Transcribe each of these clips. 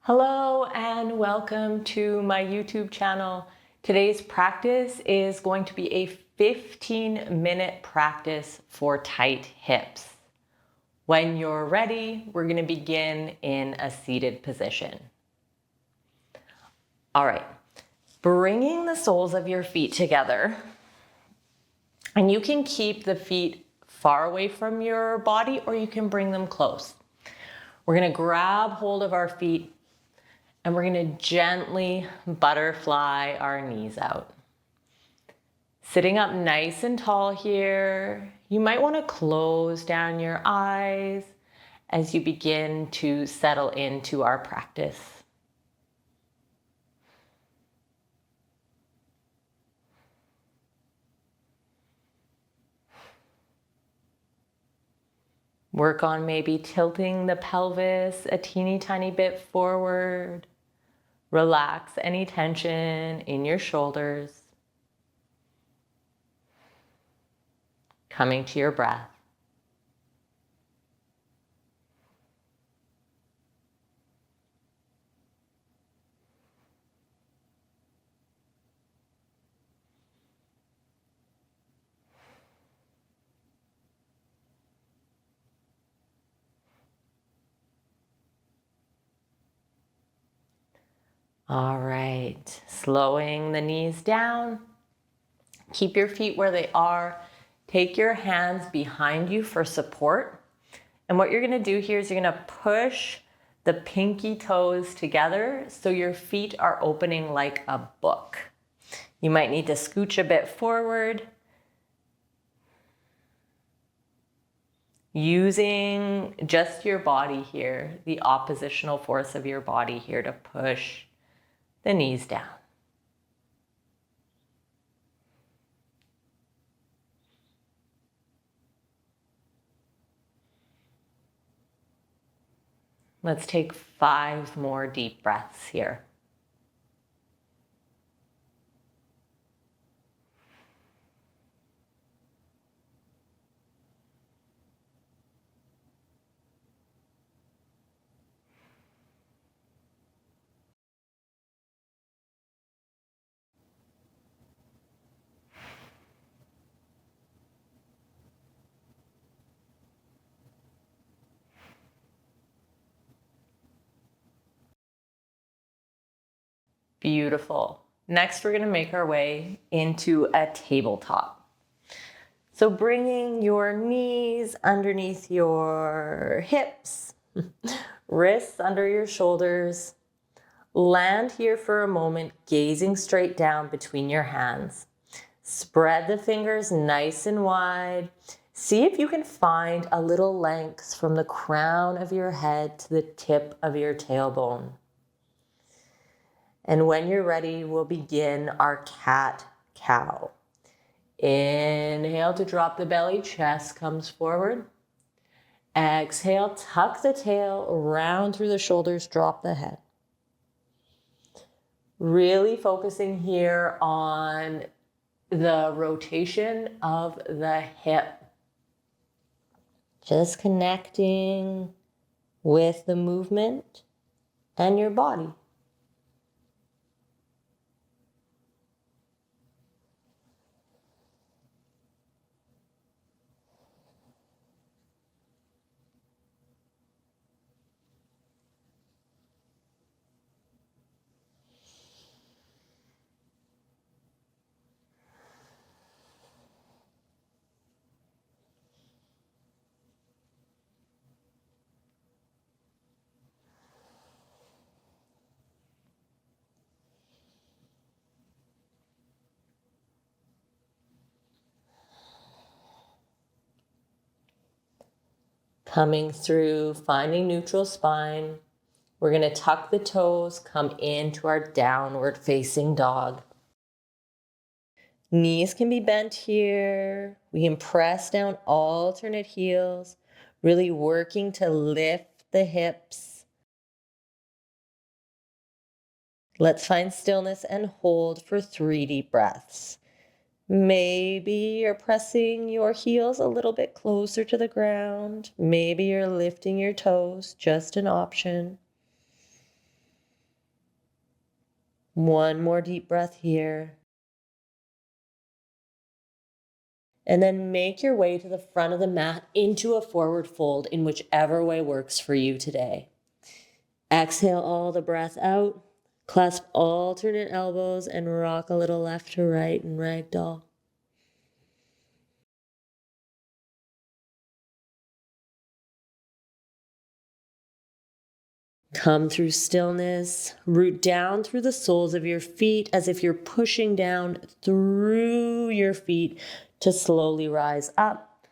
Hello and welcome to my YouTube channel. Today's practice is going to be a 15-minute practice for tight hips. When you're ready, we're going to begin in a seated position. All right, bringing the soles of your feet together, and you can keep the feet far away from your body or you can bring them close. We're going to grab hold of our feet and we're going to gently butterfly our knees out. Sitting up nice and tall here, you might want to close down your eyes as you begin to settle into our practice. Work on maybe tilting the pelvis a teeny tiny bit forward. Relax any tension in your shoulders. Coming to your breath. All right, slowing the knees down. Keep your feet where they are. Take your hands behind you for support. And what you're gonna do here is you're gonna push the pinky toes together so your feet are opening like a book. You might need to scooch a bit forward. Using just your body here, the oppositional force of your body here to push the knees down. Let's take 5 more deep breaths here. Beautiful. Next, we're going to make our way into a tabletop. So bringing your knees underneath your hips, wrists under your shoulders, land here for a moment, gazing straight down between your hands. Spread the fingers nice and wide. See if you can find a little length from the crown of your head to the tip of your tailbone. And when you're ready, we'll begin our cat-cow. Inhale to drop the belly, chest comes forward. Exhale, tuck the tail, round through the shoulders, drop the head. Really focusing here on the rotation of the hip. Just connecting with the movement and your body. Coming through, finding neutral spine. We're going to tuck the toes, come into our downward facing dog. Knees can be bent here. We can press down alternate heels, really working to lift the hips. Let's find stillness and hold for 3 deep breaths. Maybe you're pressing your heels a little bit closer to the ground. Maybe you're lifting your toes, just an option. One more deep breath here. And then make your way to the front of the mat into a forward fold in whichever way works for you today. Exhale all the breath out. Clasp alternate elbows and rock a little left to right in ragdoll. Come through stillness, root down through the soles of your feet as if you're pushing down through your feet to slowly rise up.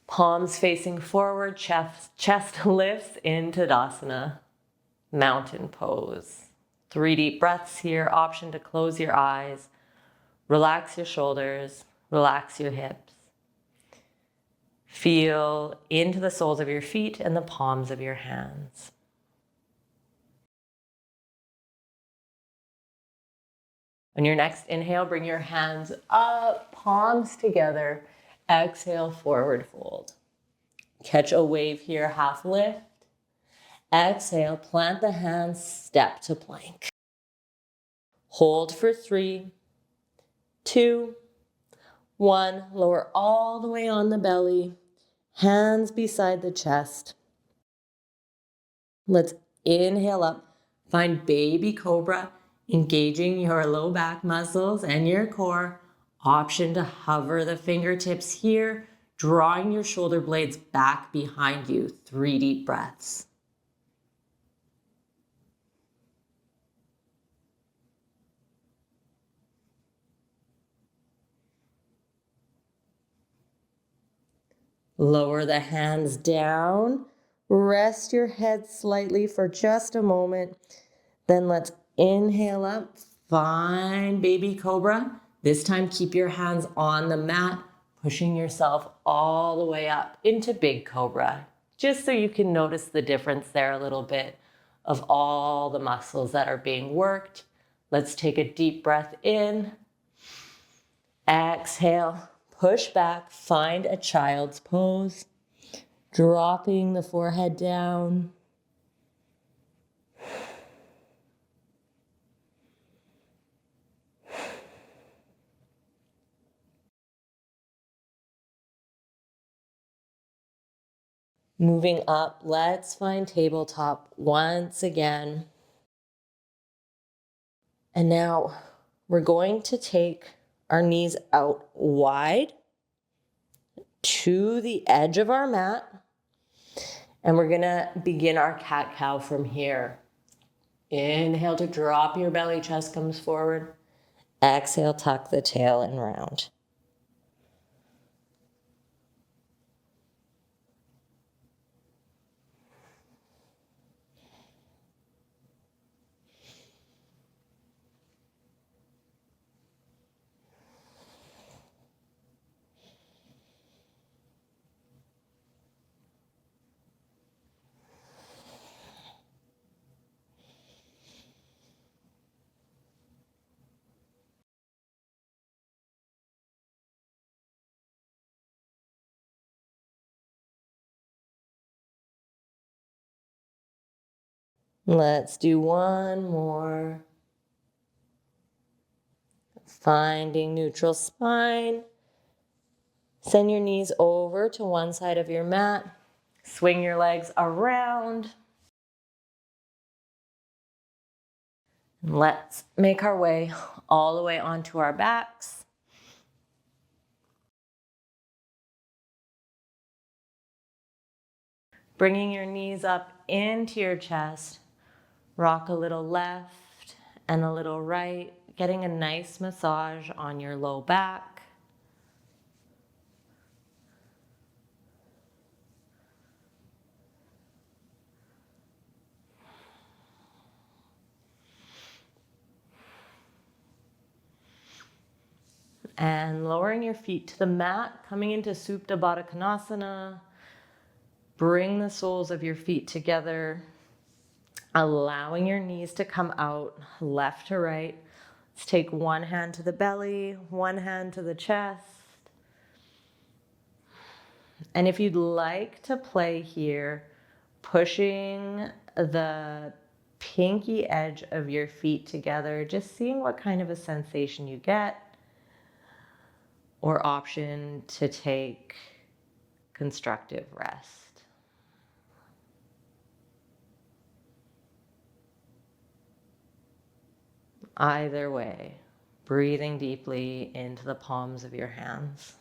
Palms facing forward, chest lifts into Tadasana, mountain pose. 3 deep breaths here, option to close your eyes, relax your shoulders, relax your hips. Feel into the soles of your feet and the palms of your hands. On your next inhale, bring your hands up, palms together. Exhale, forward fold. Catch a wave here, half lift. Exhale, plant the hands, step to plank. Hold for 3, 2, 1. Lower all the way on the belly. Hands beside the chest. Let's inhale up. Find baby cobra, engaging your low back muscles and your core. Option to hover the fingertips here, drawing your shoulder blades back behind you. 3 deep breaths. Lower the hands down. Rest your head slightly for just a moment. Then let's inhale up. Find baby cobra. This time keep your hands on the mat, pushing yourself all the way up into big cobra, just so you can notice the difference there a little bit of all the muscles that are being worked. Let's take a deep breath in. Exhale, push back, find a child's pose, dropping the forehead down. Moving up, let's find tabletop once again. And now we're going to take our knees out wide to the edge of our mat. And we're gonna begin our cat-cow from here. Inhale to drop your belly, chest comes forward. Exhale, tuck the tail and round. Let's do one more. Finding neutral spine. Send your knees over to one side of your mat. Swing your legs around. Let's make our way all the way onto our backs. Bringing your knees up into your chest. Rock a little left and a little right, getting a nice massage on your low back. And lowering your feet to the mat, coming into Supta Baddha Konasana. Bring the soles of your feet together, allowing your knees to come out left to right. Let's take one hand to the belly, one hand to the chest. And if you'd like to play here, pushing the pinky edge of your feet together, just seeing what kind of a sensation you get, or option to take constructive rest. Either way, breathing deeply into the palms of your hands.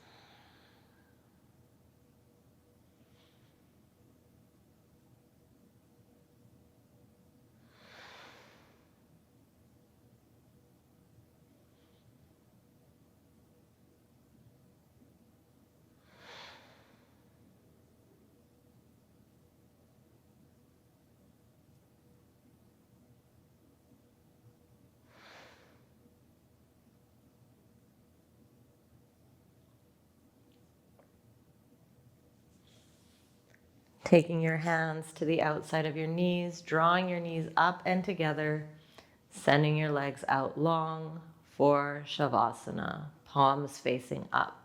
Taking your hands to the outside of your knees, drawing your knees up and together, sending your legs out long for Shavasana, palms facing up.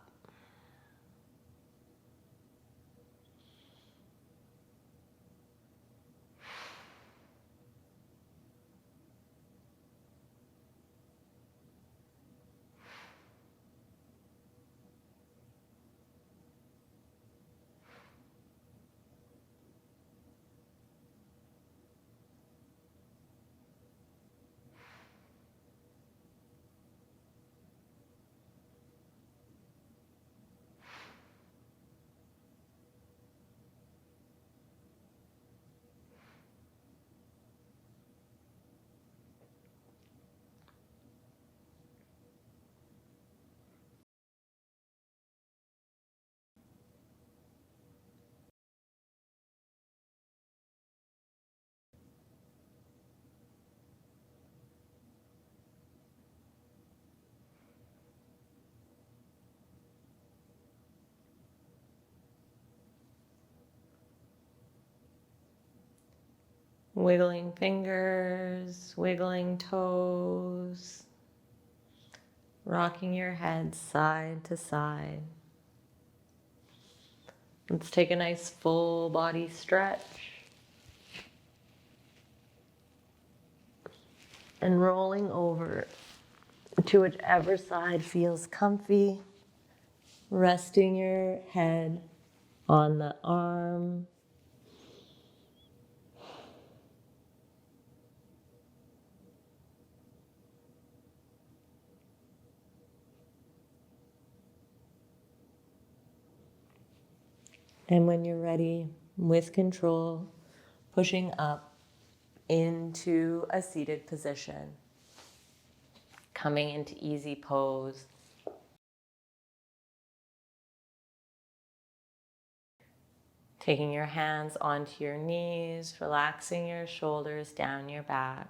Wiggling fingers, wiggling toes, rocking your head side to side. Let's take a nice full body stretch. And rolling over to whichever side feels comfy, resting your head on the arm. And when you're ready, with control, pushing up into a seated position, coming into easy pose. Taking your hands onto your knees, relaxing your shoulders down your back.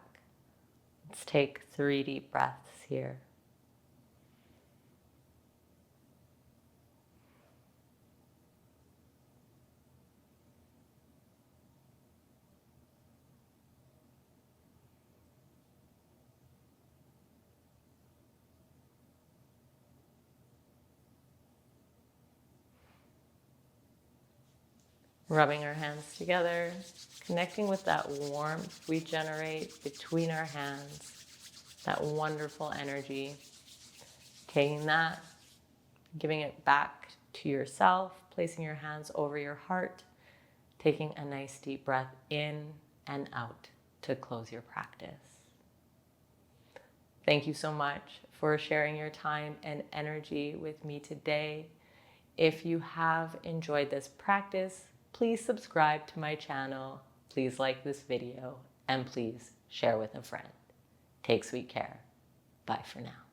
Let's take 3 deep breaths here. Rubbing our hands together, connecting with that warmth we generate between our hands, that wonderful energy. Taking that, giving it back to yourself, placing your hands over your heart, taking a nice deep breath in and out to close your practice. Thank you so much for sharing your time and energy with me today. If you have enjoyed this practice, please subscribe to my channel, please like this video, and please share with a friend. Take sweet care. Bye for now.